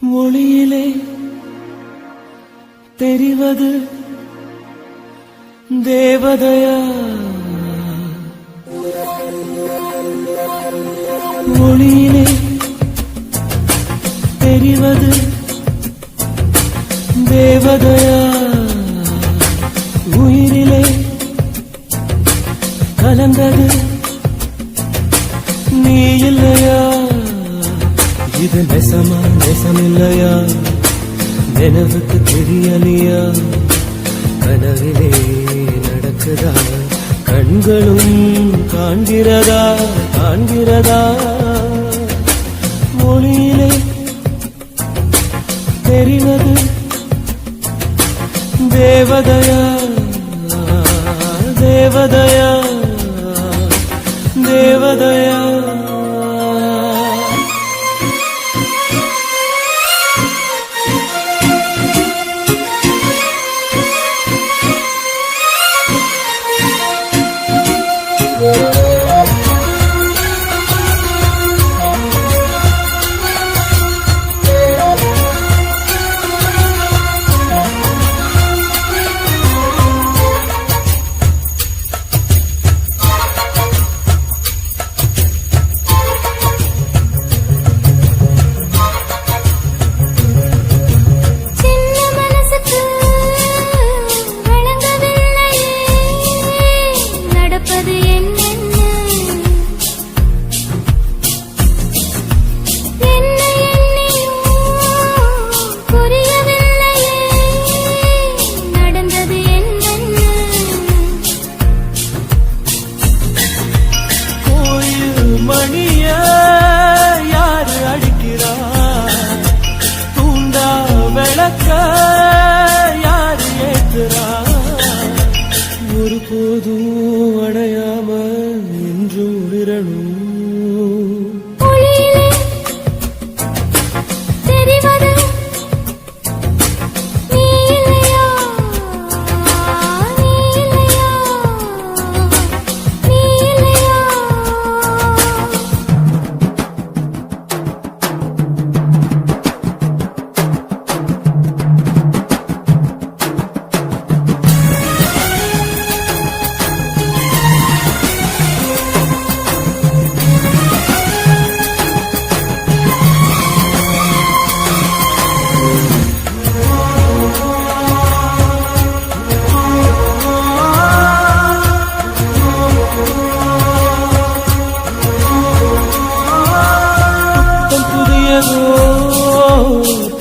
மொழியிலே தெரிவது தேவதையா, மொழியிலே தெரிவது தேவதையா, உயிரிலே கலந்தது நீ இல்லையா? இது நெசமா நெசமில்லையா? நினைவுக்கு தெரியலையா? கனவிலே நடக்குதா? கண்களும் காண்கிறதா காண்கிறதா? மொழியிலே தெரிவது தேவதையா, தேவதையா, தேவதையா. ஒருபோதும் அடையாம என்றும் விரணும்.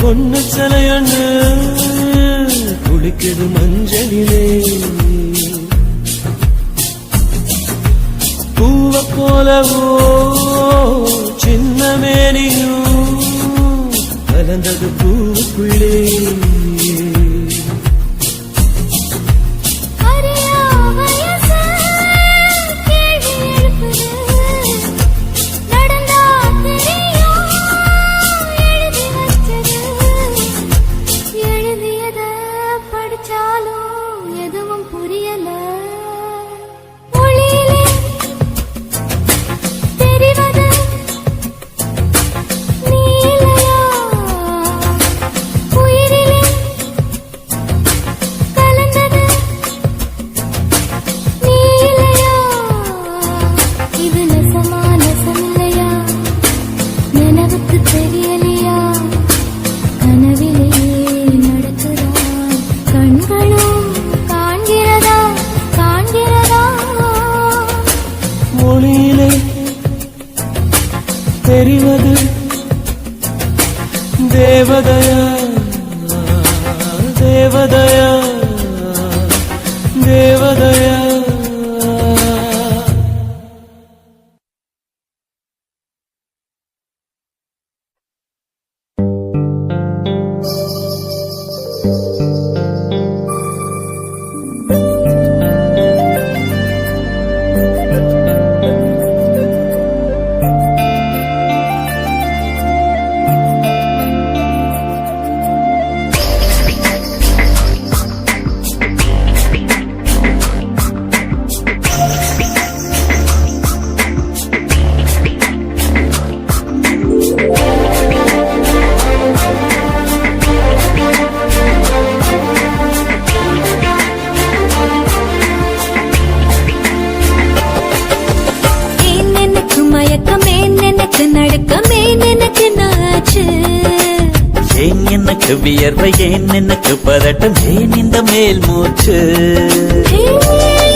பொண்ணு சிலையண்ணு குளிக்குது மஞ்சளிலே, பூவ போலவோ சின்ன மேனியும் கலந்தது பூவுக்குள்ளே. மொழியிலே தெரிவது தேவதையா, தேவதையா, தேவதையா. எனக்கு வியர்வை ஏன் எனக்கு பதட்டம் ஏன் இந்த மேல் மூச்சு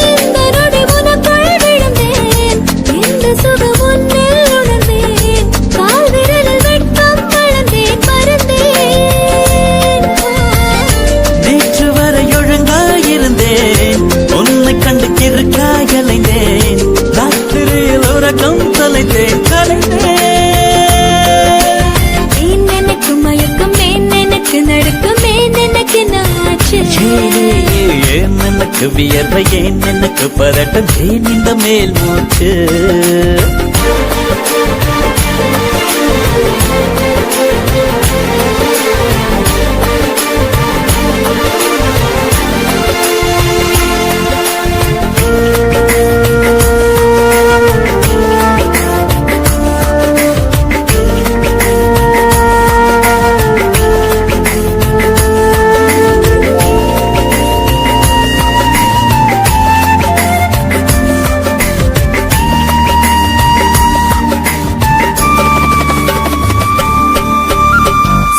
இந்த நொடி உனக்குள் விழுந்தேன் இந்த சுகம் உன்னில் உணர்ந்தேன் கால் விரலில் வெட்கம் வளர்ந்தேன் மறந்தேன் நேற்று வரை ஒழுங்காயிருந்தேன் உன்னை கண்டு கிறுக்காய் அலைந்தேன் ராத்திரியில் உறக்கம் தொலைத்தேன் கலைந்தேன் ஏன் எனக்கு மயக்கம் ஏன் எனக்கு நடுக்கம் ஏன் எனக்கு நாச்சு ஏன் எனக்கு வியர்வை ஏன் எனக்கு பதட்டம் ஏன் இந்த மேல் மூச்சு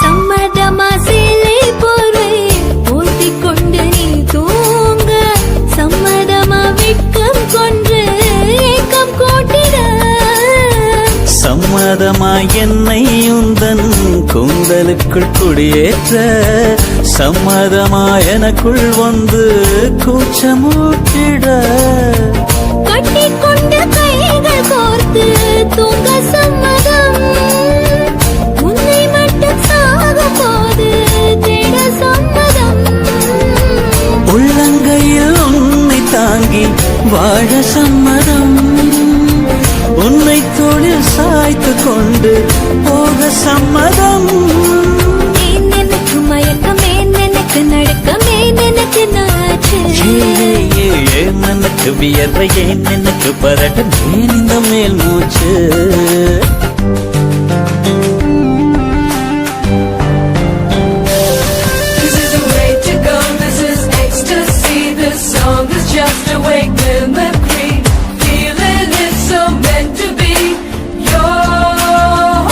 சம்மதமா சேலை போர்வை போத்திக் கொண்டு நீ தூங்க சம்மதமா வெட்கம் கொன்று ஏக்கம் கூட்டிட சம்மதமாய் என்னை உந்தன் கூந்தலுக்குள் குடியேற்ற சம்மதமாய் எனக்குள் வந்து கூச்சமூட்டிட கட்டிக்கொண்டு கைகள் கோர்த்து தூங்க சம்மதம் உன்னை மட்டும் சாக போது தேட சம்மதம் உள்ளங்கையில் உன்னை தாங்கி வாழ சம்மதம் உன்னை தோளில் சாய்த்து கொண்டு போக சம்மதம் ஏன் எனக்கு மயக்கம் ஏன் எனக்கு நடுக்கம் ஏன் எனக்கு நாச்சு ஏன் எனக்கு வியர்வை ஏன் எனக்கு பதட்டம் ஏன் இந்த மேல் மூச்சு This is the way to go, this is ecstasy. This song is just a wake mimicry. Feeling it's so meant to be. You're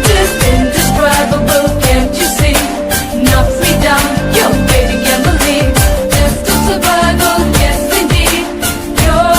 just indescribable, can't you see? Knock me down, you're fading Emily. Just a survival, yes indeed. You're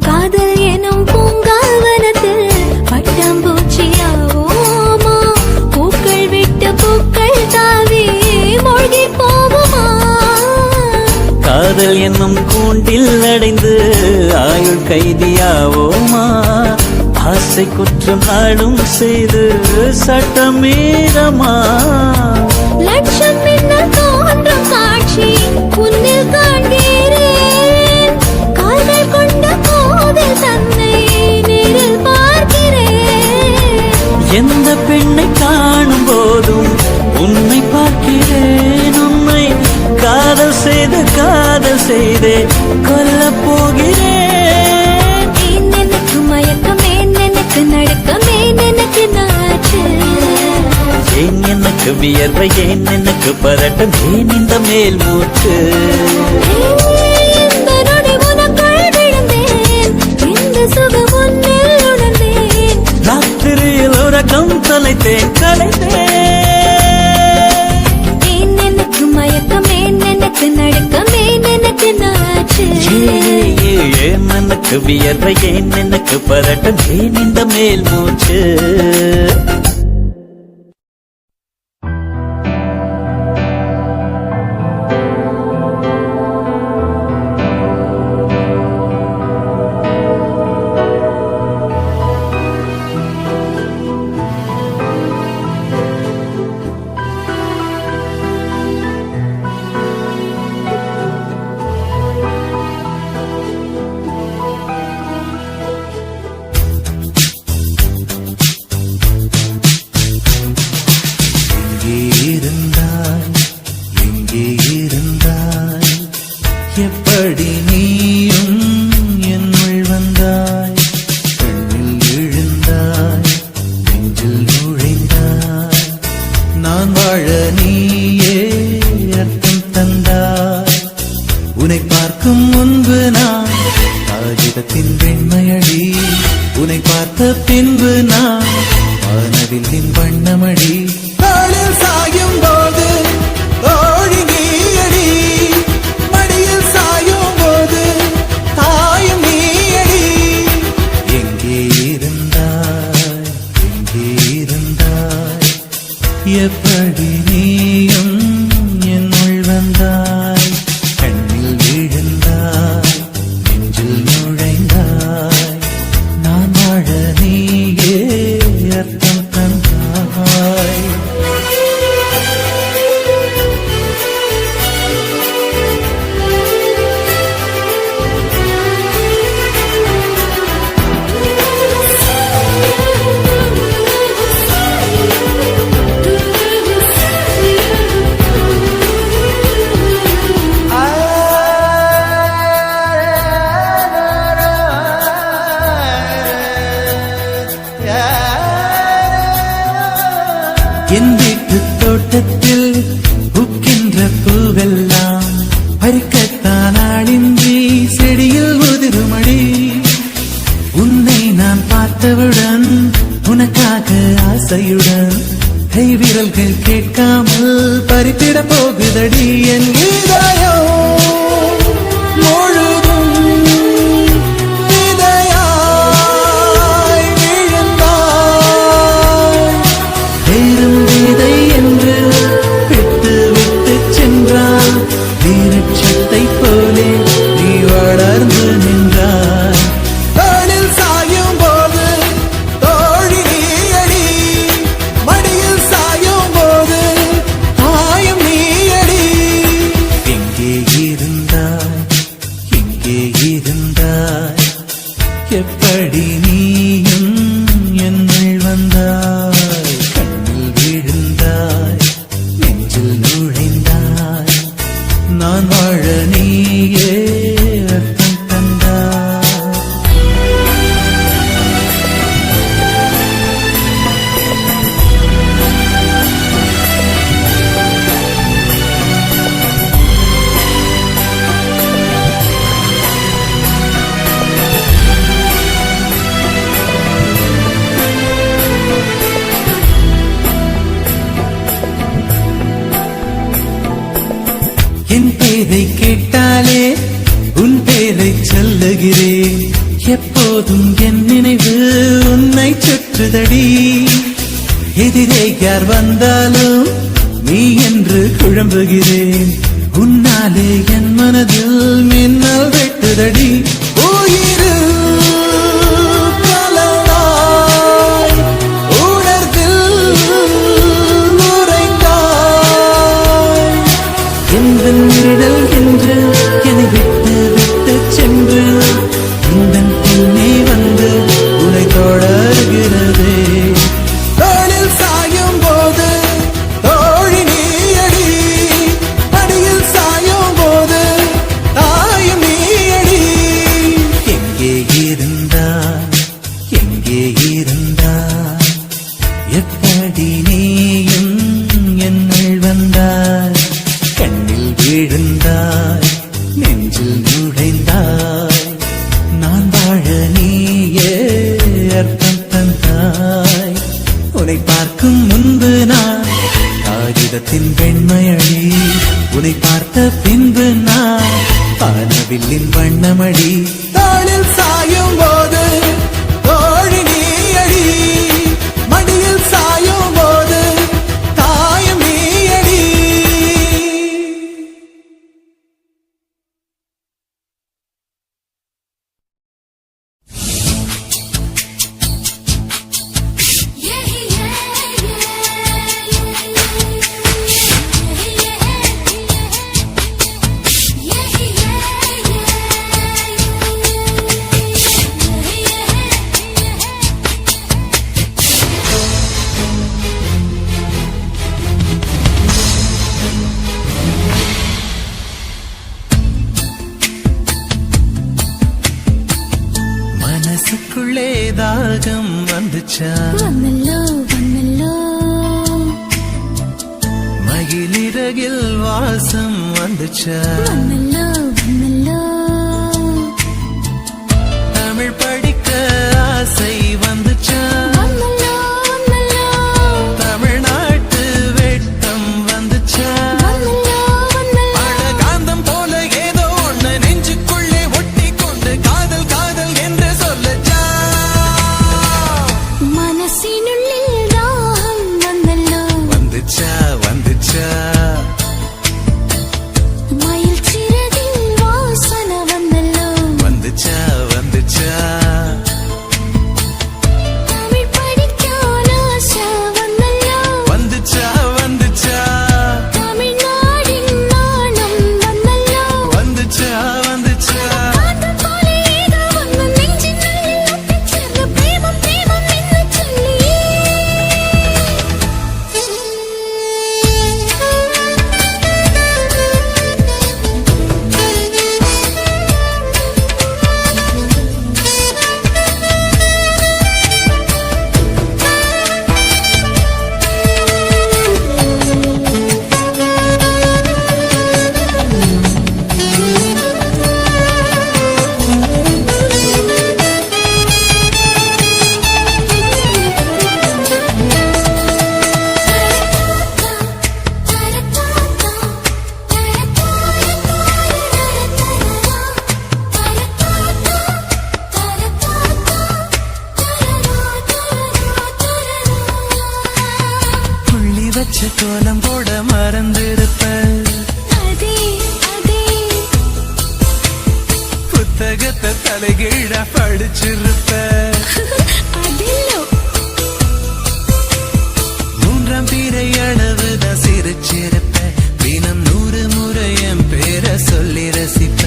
காதல் எனும் பூங்காவனத்தில் பட்டாம்பூச்சியாவோமா பூக்கள் விட்டு பூக்கள் தாவி மூழ்கி போகுமா காதல் என்னும் கூண்டில் அடைந்து ஆயுள் கைதியாவோமா ஆசை குற்றம் நாளும் செய்து சட்டமீறமா லட்சம் மின்னல் தோன்றும் காட்சி உன்னில் காண்கிறேன் கால்கள் கொண்ட கோவில் தன்னை நேரில் பார்க்கிறேன் எந்த பெண்ணை காணும் போதும் உன்னை பார்க்கிறேன் உன்னை காதல் செய்தே கொல்லப் போகிறேன் ஏன் எனக்கு மயக்கம் ஏன் எனக்கு நடுக்கம் ஏன் எனக்கு நாச்சு ஏன் எனக்கு வியர்வை ஏன் எனக்கு பதட்டம் ஏன் இந்த மேல் மூச்சு இந்த நொடி உனக்குள் விழுந்தேன் இந்த சுகம் உன்னில் உணர்ந்தேன் ராத்திரியில் உறக்கம் தொலைத்தேன் கலைந்தேன் ஏன் எனக்கு மயக்கம் ஏன் எனக்கு நடுக்கம் ஏன் எனக்கு நாச்சு ஏன் எனக்கு வியர்வை ஏன் எனக்கு பதட்டம் ஏன் இந்த மேல் மூச்சு வெண்மையடி உன்னை பார்த்த பின்பு நான் வானவில்லின் வண்ணமடி தாளில் சாயும் போது தோழி நீயடி மடியில் சாயும் போது தாயும் நீயடி எங்கே இருந்தாய் எங்கே இருந்தாய் எப்படி நீயும் என்னுள் வந்தாய் கண்ணில் விழுந்தாய் நெஞ்சில் நுழைந்தாய் நான் வாழ நீயே அர்த்தம் தந்தாய் என் வீட்டு தோட்டத்தில் பூக்கின்ற பூவெல்லாம் பறிக்கத்தான் ஆளின்றி செடியில் உதிருமடி உன்னை நான் பார்த்தவுடன் உனக்காக ஆசையுடன் கை விரல்கள் கேட்காமல் பறித்திட போகுதடி என் இதயம் முழுதும் விதையாய் விழுந்தாய் பேரும் விதை என்று விட்டு விட்டு சென்றால் வீரட்சத்தை போலே நீ வளர்ந்து நின்றாய் தாளில் சாயும் போது தோழி நீயடி மடியில் சாயும் போது தாயும் நீயடி எங்கே இருந்தாய் எங்கே இருந்தாய் எப்படி நீயும் என்னுள் வந்தாய் கண்ணில் விழுந்தாய் நெஞ்சில் நுழைந்தாய் நான் வாழ நீயே அர்த்தம் தந்தாய் என் பேரை கேட்டாலே உன் பேரை சொல்லுகிறேன் எப்போதும் என் நினைவு உன்னை சுற்றுதடி எதிரே யார் வந்தாலும் நீ என்று குழம்புகிறேன் உன்னாலே என் மனதில் மின்னல் வெட்டுதடி உயிரில் கலந்தாய் உணர்வில் உறைந்தாய் எந்தன் நிழல் என்று என்னை விட்டு விட்டு சென்று இந்தன் பின்னே வந்து உன்னை தொடர்கிறதே தாளில் சாயும் போது தோழி நீயடி மடியில் சாயும் போது தாயும் நீயடி எங்கே இருந்தாய் எங்கே இருந்தாய் எப்படி நீயும் என்னுள் வந்தாய் கண்ணில் விழுந்தாய் நெஞ்சில் நுழைந்தாய் நான் வாழ நீயே அர்த்தம் தந்தாய் உன்னை பார்க்கும் முன்பு நான் காகிதத்தின் வெண்மையடி உன்னை பார்த்த பின்பு நான் வானவில்லின் வண்ணமடி தாளில் சாயும் போது தோழி நீயடி மடியில் சாயும் போது தாயும் நீயடி மனசுக்குள்ளே தாகம் வந்துச்சா வந்தல்லோ வந்தல்லோ மகிழிறகில் வாசம் வந்துச்சா வந்தல்லோ வந்தல்லோ தமிழ் படி வச்ச கோலம் போட மறந்திருப்ப அதே அதே புத்தகத்தை தலைகீழ படிச்சிருப்ப அதில்லோ மூன்றாம் பிறை அளவுதான் சிரிச்சிருப்ப தினம் 100 முறை என் பேரை சொல்லி ரசிப்ப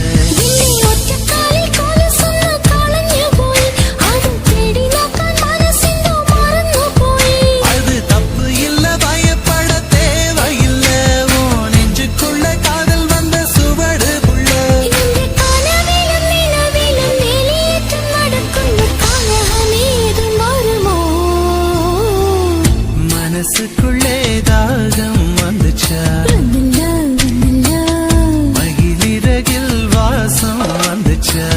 என்னை ஒற்ற காலில் கால சொன்ன காலஞ்சு போய் அது தேடி நோக்கான் மனசிந்தோ மறந்து போய் அது தப்பு இல்ல பயப்பட தேவையில்ல ஓ நெஞ்சுக்குள்ள காதல் வந்த சுவடு புள்ள இந்த கனவிலும் நிலவிலும் வெளியேற்றம் நடக்கும் காலமே இது மாறுமோ மனசுக்குள்ளே தாகம் வந்துச்சா வந்தல்ல வந்தல்ல மகிழிறகில் வாசம் வந்துச்சா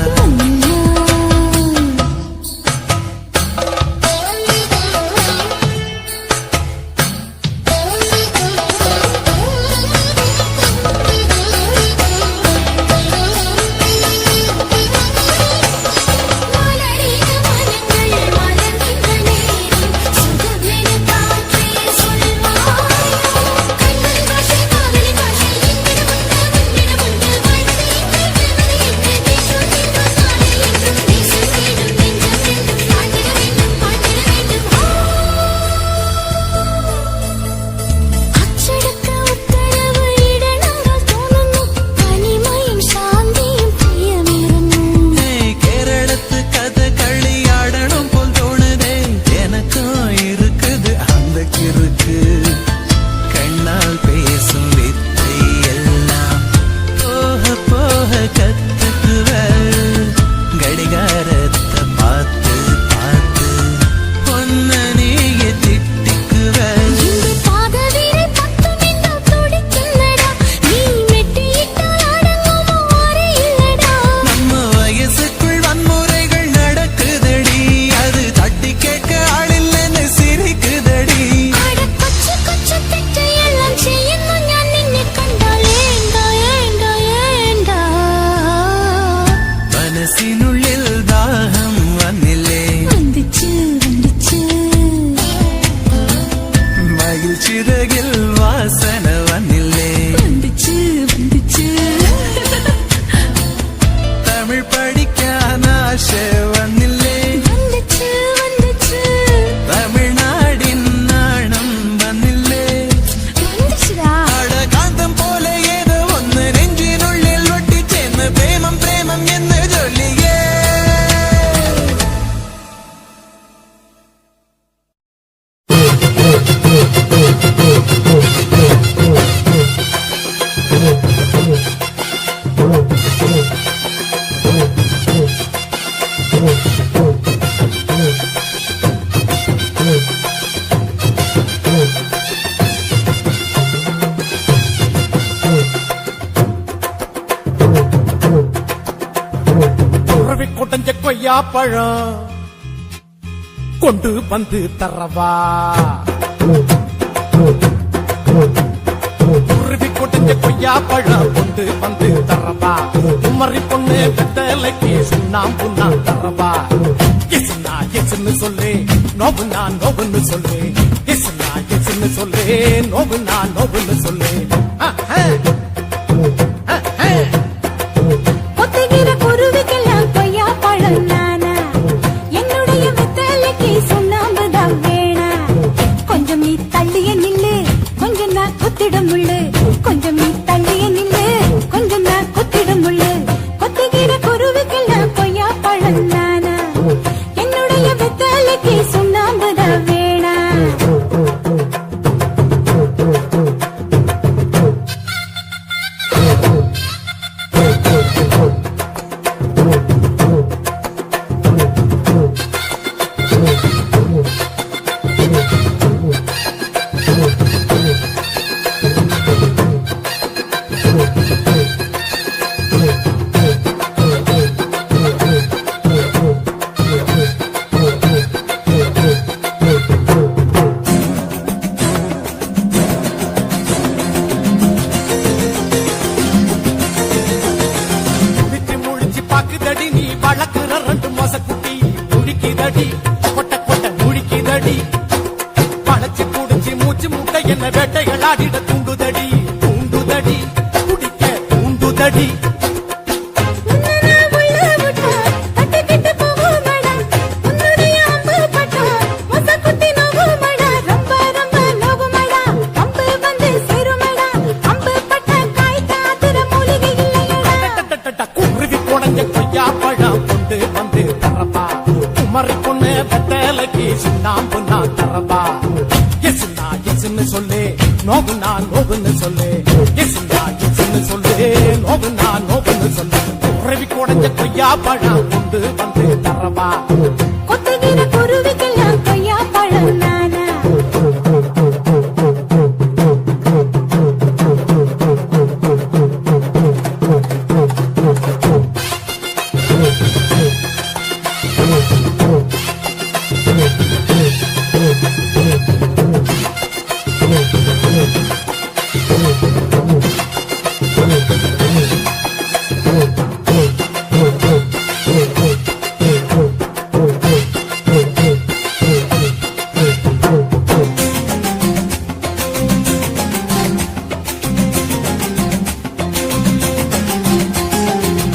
மலரின மனங்கள் மலர்கின்ற நேரம் சுகமென காற்றே சொல்வாய் கண்கள் பாஷை காதலி பாஷை என்னிடம் உண்டு வாழ்வதை என்று தேசம் என்றும் நாளை என்றும் தேசம் வேண்டும் நெஞ்சம் என்றும் பாட்டிட வேண்டும் அச்சடக்க உத்தரவு இட நாங்கள் தோணுന്നു தனிமையும் சாந்தியும் பிரியமிருந்தும் கேரளத்து கதை களியாடணும் போல் தோணுதே எனக்கும் இருக்குது அந்த கிறுக்கு கண்ணால் பேசும் வித்தை எல்லாம் போக போக கத்துக்குவ கடிகாரத்தை பார்த்து பார்த்து பொன்ன நீங்க திட்டிக்குவ இந்த பாதவீரை பத்துமென்றால் துடிக்கின்றடா நீ மெட்டியிட்டால் அடங்குமோ அறியில்லடா நம்ம வயசுக்குள் வன்முறைகள் நடக்குதடி அது தட்டி கேட்க ஆளில்லைன்னு சிரிக்குதடி அட கொச்சு கொச்சு தெற்றை எல்லாம் ചെയ്യുന്നു ഞാൻ നിന്നെ കണ്ടാൽ ஏண்டா ஏண்டா ஏண்டா மனசினுள்ளில் தாகம் வந்தில்லே வந்துச்சு வந்துச்சு மகிழ்ச்சிறகில் வாசனை வந்தில்லே வந்துச்சு வந்துச்சு தமிழ் படிக்கான ஆசை வந்தில்லே வந்துச்சு வந்துச்சு தமிழ்நாடின் நாணம் வந்தில்லே வந்துச்சுடா அட காந்தம் போல ஏதோ ஒன்னு நெஞ்சினுள்ளில் ஒட்டி சேர்ந்து பிரேமம் பிரேமம் என்று சொல்லியே உறவி கொட்டஞ்ச கொய்யா பழம் கொண்டு வந்து தரவா உருவி கொட்டஞ்ச கொய்யா பழம் கொண்டு வந்து தரவா உமரி பொண்ணு வெத்தலைக்கு சுண்ணாம்பு நான் தரவா எசுனா எசுன்னு சொல்லு நோவுனா நோவுன்னு சொல்லு எசுனா எசுன்னு சொல்லு நோவுனா நோவுன்னு சொல்லு ஒத்துகிற குருவிக்கெல்லாம் கொய்யா பழம் நானா என்னுடைய வெத்தலைக்கு சுண்ணாம்புதான் வேணா கொஞ்சம் நீ தள்ளிய நில்லு கொஞ்சம் நான் குத்திடும் முள்ளு கொஞ்சம் நீ தள்ளிய நில்லு கொஞ்சம் நான் குத்திடும் முள்ளு கொத்துகிற குருவிக்கெல்லாம் கொய்யா பழம் நானா என்னுடைய வெத்தலைக்கு சுண்ணாம்புதான் வேணா பிச்சு முட்டை என்ன வேட்டைகள் ஆடிட தூண்டுதடி தூண்டுதடி குடிக்க தூண்டுதடி உன்னனா உள்ள விட்டா தட்டிக்கிட்டு போகுமடா உன்னுடைய அம்பு பட்டா மொசக்குத்தி நோகுமடா ரொம்ப ரொம்ப நோகுமடா அம்பு வந்து சேருமடா அம்பு பட்ட காய் காத்துற மூலிகை இல்லையடா குருவி குடஞ்ச கொய்யா பழம் கொண்டு வந்து தரப்பா குமரி பொண்ணு வெத்தலைக்கு சுண்ணாம்பு நான் தரப்பா எசுனா எசுன்னு சொல்லு நோகுனா நோகுன்னு சொல்லு எசுனா எசுன்னு சொல்லு நோகுனா நோகுன்னு சொல்லு குருவி குடஞ்ச கொய்யா பழம் கொண்டு வந்து தரப்பா கொத்துகிற குருவிக்கெல்லாம் கொய்யா பழம் நானா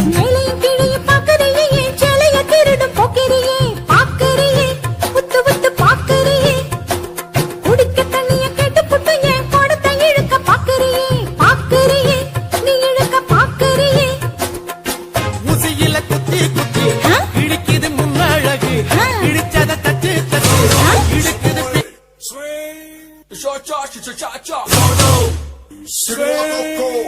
மேலையும் கீழையும் பார்க்கறியே என் சேலைய திருடும் போக்கிறியே பார்க்கறியே உத்து உத்து பார்க்கறியே குடிக்க தண்ணிய கேட்டு புட்டு என் கோடத்தை இழுக்க பார்க்கறியே பார்க்கறியே நீ இழுக்க பார்க்கறியே ஊசியில குத்தி குத்தி ஆ? இடிக்குது முன்னழகு ஆ. இடிச்சத தட்டு தட்டு ஆ? இழுக்குது Swing, cha cha cha cha cha. Swing.